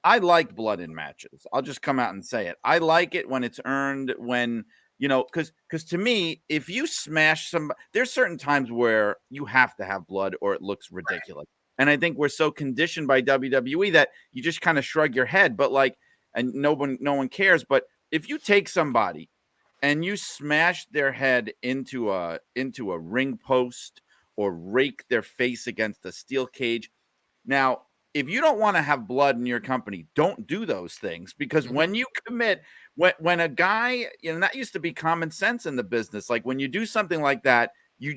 I like blood in matches. I'll just come out and say it. I like it when it's earned, when because to me, if you smash somebody, there's certain times where you have to have blood or it looks ridiculous. And I think we're so conditioned by WWE that you just kind of shrug your head, but like, and no one cares. But if you take somebody and you smash their head into a ring post or rake their face against a steel cage, now, if you don't want to have blood in your company, don't do those things, because Mhm. when you commit, when a guy, that used to be common sense in the business. Like when you do something like that, you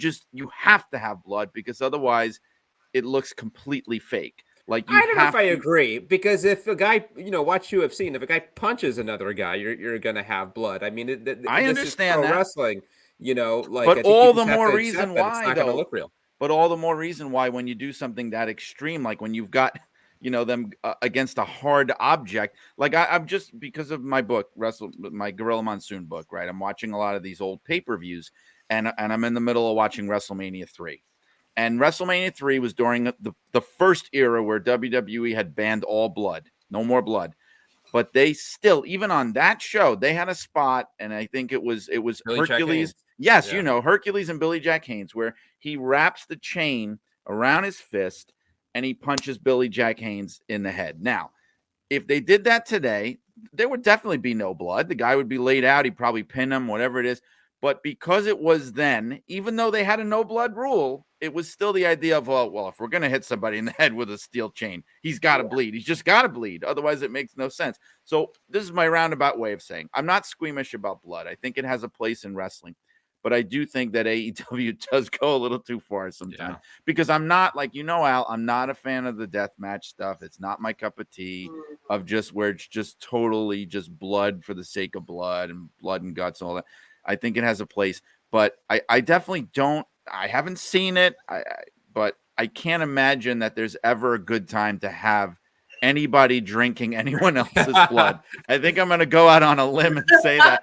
have to have blood, because otherwise it looks completely fake. Like you I don't know if have I to. agree because if a guy, watch UFC, and if a guy punches another guy, you're gonna have blood. I mean, I this is understand pro that, wrestling. Like but I think you all the just have more to reason accept that it's why, not gonna though. look real. But all the more reason why, when you do something that extreme, like when you've got, them against a hard object, like I'm just, because of my book, my Gorilla Monsoon book, right? I'm watching a lot of these old pay-per-views, and I'm in the middle of watching WrestleMania 3. And WrestleMania 3 was during the first era where WWE had banned all blood, no more blood. But they still, even on that show, they had a spot, and I think it was Billy Jack Hercules. Haynes. Yes, Yeah. Hercules and Billy Jack Haynes, where he wraps the chain around his fist and he punches Billy Jack Haynes in the head. Now, if they did that today, there would definitely be no blood. The guy would be laid out. He'd probably pin him, whatever it is. But because it was then, even though they had a no blood rule, it was still the idea of, well, if we're going to hit somebody in the head with a steel chain, he's got to bleed. He's just got to bleed. Otherwise, it makes no sense. So this is my roundabout way of saying I'm not squeamish about blood. I think it has a place in wrestling. But I do think that AEW does go a little too far sometimes, Yeah. because I'm not, like, Al, I'm not a fan of the death match stuff. It's not my cup of tea, of just where it's just totally just blood for the sake of blood and blood and guts and all that. I think it has a place, but I definitely don't. I haven't seen it, but I can't imagine that there's ever a good time to have anybody drinking anyone else's blood. I think I'm going to go out on a limb and say that.